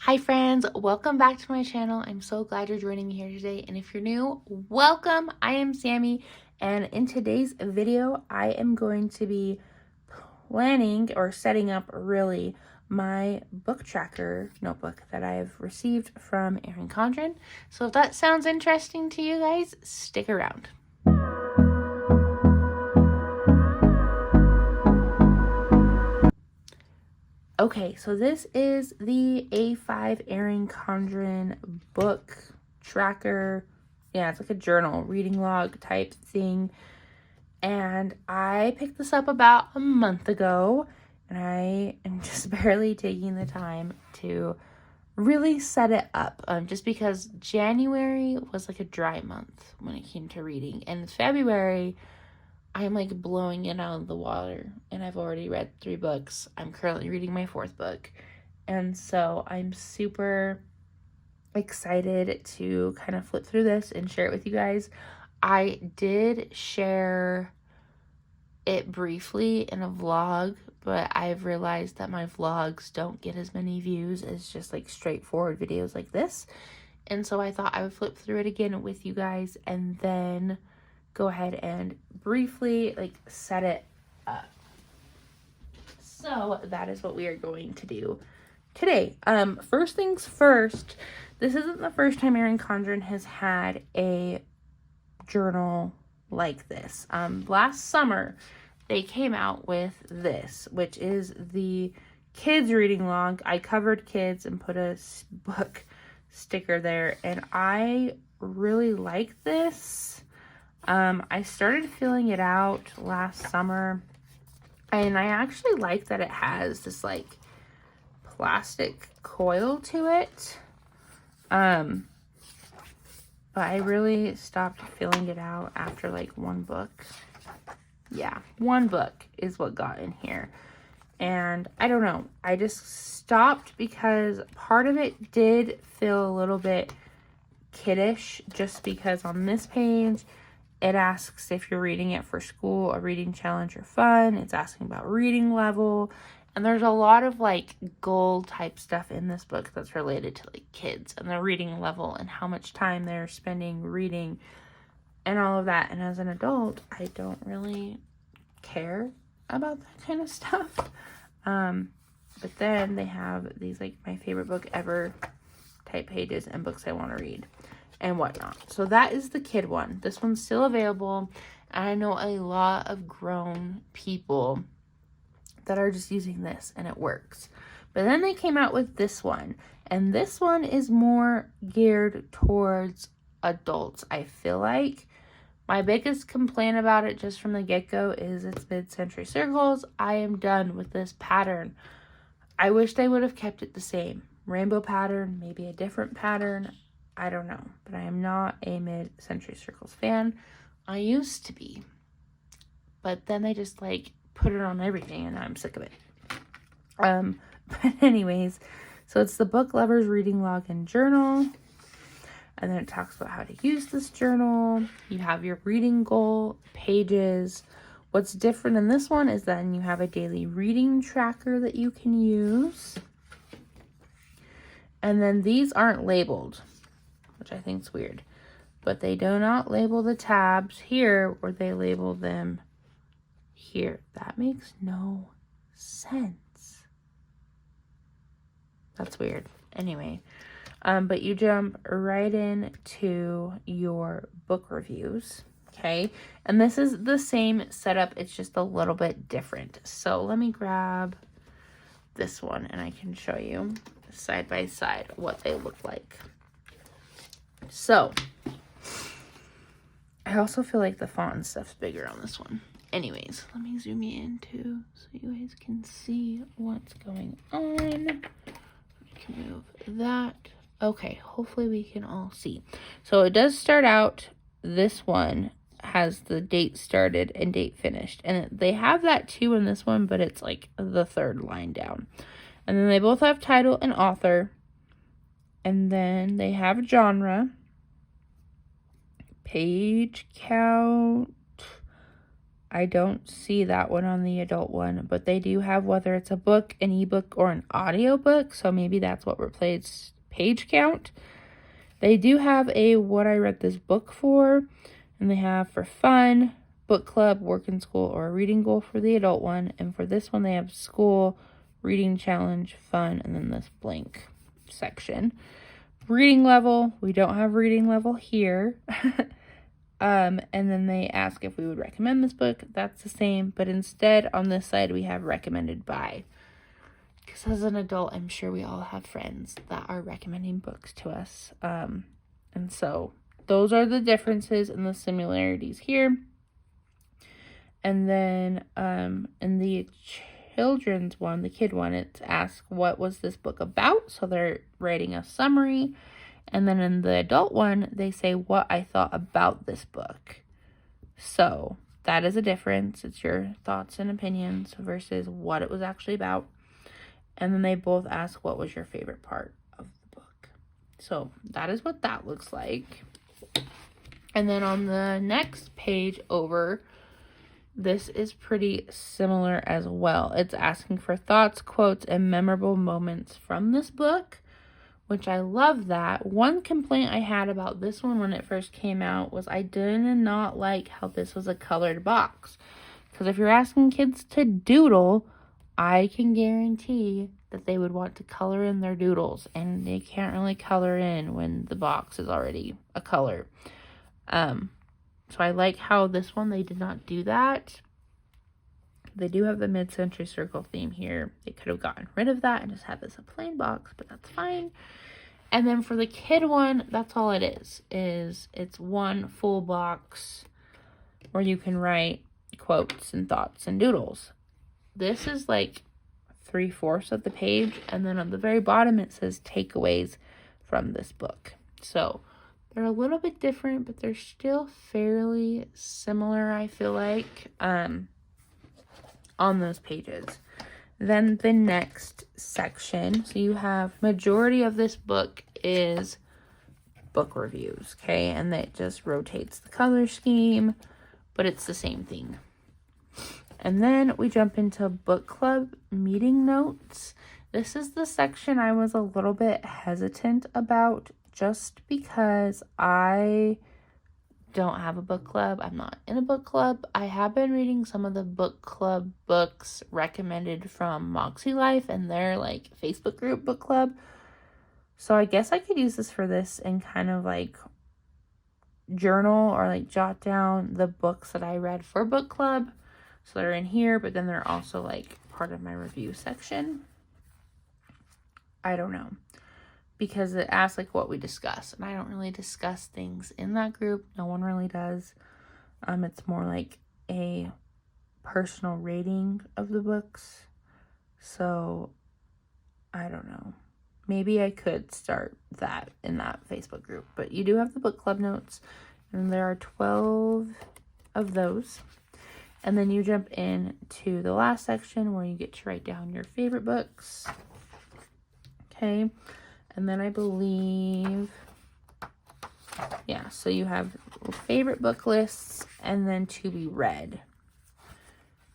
Hi friends, welcome back to my channel. I'm so glad you're joining me here today. And if you're new, welcome. I am Sammy, and in today's video, I am going to be planning or setting up really my book tracker notebook that I've received from Erin Condren. So if that sounds interesting to you guys, stick around. Okay, so this is the A5 Erin Condren book tracker. Yeah, it's like a journal, reading log type thing. And I picked this up about a month ago, and I am just barely taking the time to really set it up. Just because January was like a dry month when it came to reading, and February I'm like blowing it out of the water, and I've already read 3 books. I'm currently reading my 4th book, and so I'm super excited to kind of flip through this and share it with you guys. I did share it briefly in a vlog, but I've realized that my vlogs don't get as many views as just like straightforward videos like this, and so I thought I would flip through it again with you guys and then go ahead and briefly like set it up. So that is what we are going to do today. First things first, this isn't the first time Erin Condren has had a journal like this. Last summer they came out with this, which is the kids reading log. I covered kids and put a book sticker there, and I really like this. I started filling it out last summer, and I actually like that it has this like plastic coil to it. But I really stopped filling it out after like 1 book. Yeah, 1 book is what got in here. And I don't know, I just stopped because part of it did feel a little bit kiddish, just because on this page it asks if you're reading it for school, a reading challenge, or fun. It's asking about reading level. And there's a lot of like goal type stuff in this book that's related to like kids and their reading level and how much time they're spending reading and all of that. And as an adult, I don't really care about that kind of stuff. But then they have these like my favorite book ever type pages and books I want to read and whatnot. So that is the kid one. This one's still available. And I know a lot of grown people that are just using this and it works. But then they came out with this one, and this one is more geared towards adults. I feel like my biggest complaint about it just from the get-go is its mid-century circles. I am done with this pattern. I wish they would have kept it the same. Rainbow pattern, maybe a different pattern. I don't know, but I am not a mid-century circles fan. I used to be, but then they just like put it on everything, and I'm sick of it. But anyways, so it's the book lovers reading log and journal, and then it talks about how to use this journal. You have your reading goal pages. What's different in this one is then you have a daily reading tracker that you can use, and then these aren't labeled, which I think is weird, but they do not label the tabs here, or they label them here. That makes no sense. That's weird. Anyway, but you jump right into your book reviews, okay? And this is the same setup, it's just a little bit different. So let me grab this one and I can show you side by side what they look like. So, I also feel like the font and stuff's bigger on this one. Anyways, let me zoom in too so you guys can see what's going on. I can move that. Okay, hopefully we can all see. So it does start out, this one has the date started and date finished. And they have that too in this one, but it's like the 3rd line down. And then they both have title and author. And then they have genre, page count. I don't see that one on the adult one, but they do have whether it's a book, an ebook, or an audiobook, so maybe that's what replaced page count. They do have a what I read this book for, and they have for fun, book club, work and school, or a reading goal for the adult one, and for this one they have school, reading challenge, fun, and then this blank section. Reading level, we don't have reading level here. And then they ask if we would recommend this book. That's the same, but instead on this side we have recommended by. Because as an adult, I'm sure we all have friends that are recommending books to us. And so those are the differences and the similarities here. And then in the children's one, the kid one, it's asked what was this book about. So they're writing a summary. And then in the adult one, they say what I thought about this book. So that is a difference. It's your thoughts and opinions versus what it was actually about. And then they both ask what was your favorite part of the book. So that is what that looks like. And then on the next page over, this is pretty similar as well. It's asking for thoughts, quotes, and memorable moments from this book, which I love that. One complaint I had about this one when it first came out was I did not like how this was a colored box. Because if you're asking kids to doodle, I can guarantee that they would want to color in their doodles, and they can't really color in when the box is already a color. So I like how this one, they did not do that. They do have the mid-century circle theme here. They could have gotten rid of that and just had this a plain box, but that's fine. And then for the kid one, that's all it is it's one full box where you can write quotes and thoughts and doodles. This is like 3/4 of the page, and then on the very bottom it says takeaways from this book. So they're a little bit different, but they're still fairly similar, I feel like, on those pages. Then the next section, so you have majority of this book is book reviews, okay? And that just rotates the color scheme, but it's the same thing. And then we jump into book club meeting notes. This is the section I was a little bit hesitant about just because I don't have a book club. I'm not in a book club. I have been reading some of the book club books recommended from Moxie Life and their like Facebook group book club. So I guess I could use this for this and kind of like journal or like jot down the books that I read for book club. So they're in here, but then they're also like part of my review section. I don't know. Because it asks like what we discuss, and I don't really discuss things in that group. No one really does. It's more like a personal rating of the books. So I don't know. Maybe I could start that in that Facebook group. But you do have the book club notes, and there are 12 of those. And then you jump in to the last section where you get to write down your favorite books. Okay. And then I believe, yeah, so you have favorite book lists and then to be read.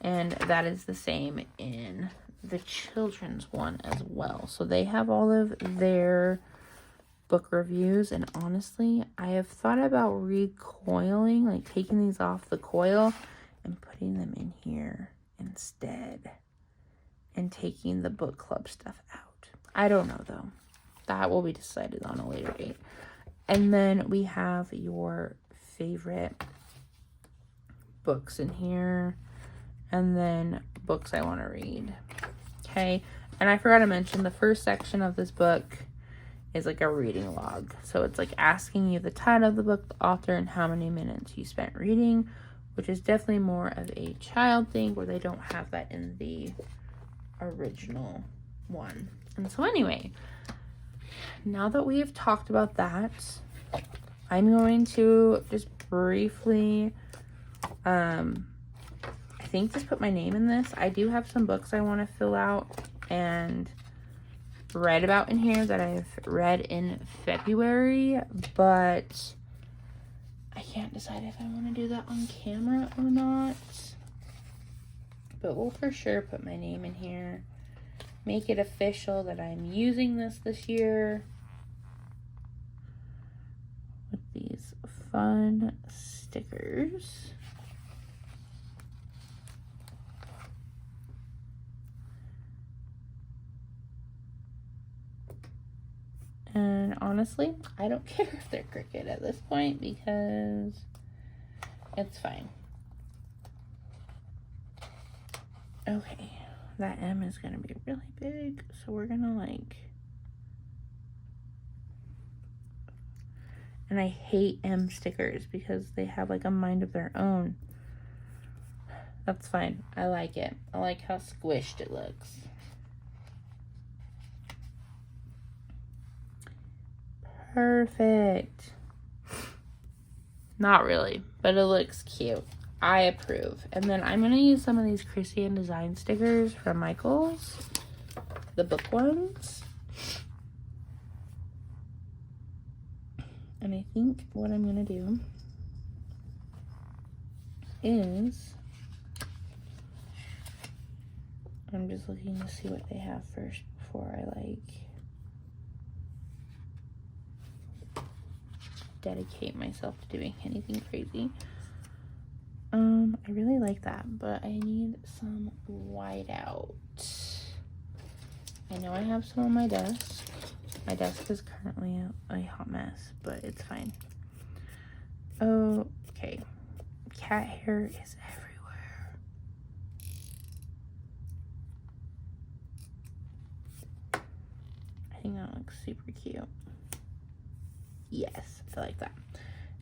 And that is the same in the children's one as well. So they have all of their book reviews. And honestly, I have thought about recoiling, like taking these off the coil and putting them in here instead. And taking the book club stuff out. I don't know though. That will be decided on a later date. And then we have your favorite books in here. And then books I want to read. Okay. And I forgot to mention the first section of this book is like a reading log. So it's like asking you the title of the book, the author, and how many minutes you spent reading, which is definitely more of a child thing where they don't have that in the original one. And so anyway, now that we have talked about that, I'm going to just briefly, I think just put my name in this. I do have some books I want to fill out and read about in here that I've read in February, but I can't decide if I want to do that on camera or not. But we'll for sure put my name in here. Make it official that I'm using this year. With these fun stickers. And honestly, I don't care if they're crooked at this point because it's fine. Okay, that M is going to be really big, so we're going to like... And I hate M stickers because they have like a mind of their own. That's fine. I like it. I like how squished it looks. Perfect. Not really, but it looks cute. I approve. And then I'm going to use some of these Christian Design stickers from Michaels. The book ones. And I think what I'm going to do is... I'm just looking to see what they have first before I like... dedicate myself to doing anything crazy. I really like that, but I need some whiteout. I know I have some on my desk. My desk is currently a hot mess, but it's fine. Okay. Cat hair is everywhere. I think that looks super cute. Yes, I like that.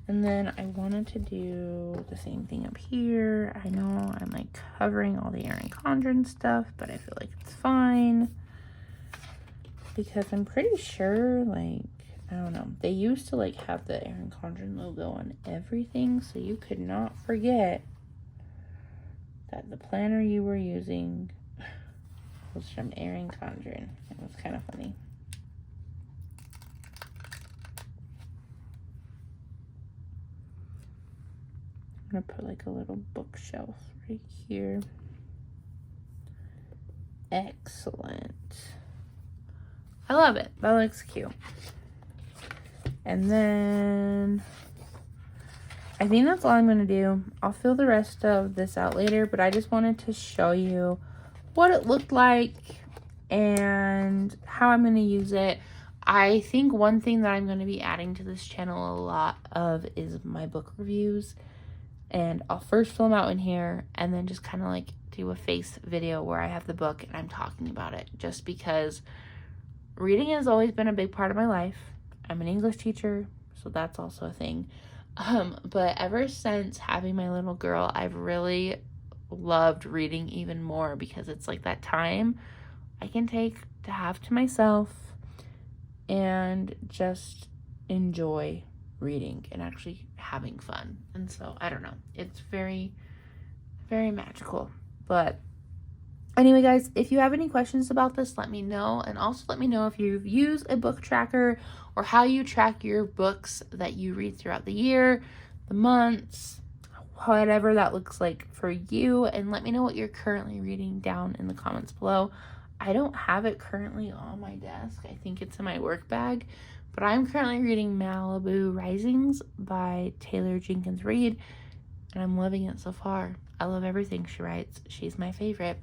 And then I wanted to do the same thing up here. I know I'm like covering all the Erin Condren stuff, but I feel like it's fine. Because I'm pretty sure, like, I don't know. They used to like have the Erin Condren logo on everything, so you could not forget that the planner you were using was from Erin Condren. It was kind of funny. I'm gonna put like a little bookshelf right here. Excellent. I love it. That looks cute. And then I think that's all I'm gonna do. I'll fill the rest of this out later, but I just wanted to show you what it looked like and how I'm gonna use it. I think one thing that I'm gonna be adding to this channel a lot of is my book reviews. And I'll first film out in here and then just kind of like do a face video where I have the book and I'm talking about it, just because reading has always been a big part of my life. I'm an English teacher, so that's also a thing. But ever since having my little girl, I've really loved reading even more because it's like that time I can take to have to myself and just enjoy reading and actually having fun. And so I don't know, it's very, very magical. But anyway, guys, if you have any questions about this, let me know. And also let me know if you've used a book tracker or how you track your books that you read throughout the year, the months, whatever that looks like for you. And let me know what you're currently reading down in the comments below. I don't have it currently on my desk. I think it's in my work bag. But I'm currently reading Malibu Risings by Taylor Jenkins Reid, and I'm loving it so far. I love everything she writes. She's my favorite.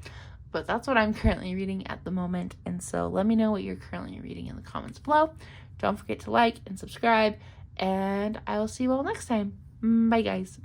But that's what I'm currently reading at the moment, and so let me know what you're currently reading in the comments below. Don't forget to like and subscribe, and I will see you all next time. Bye, guys.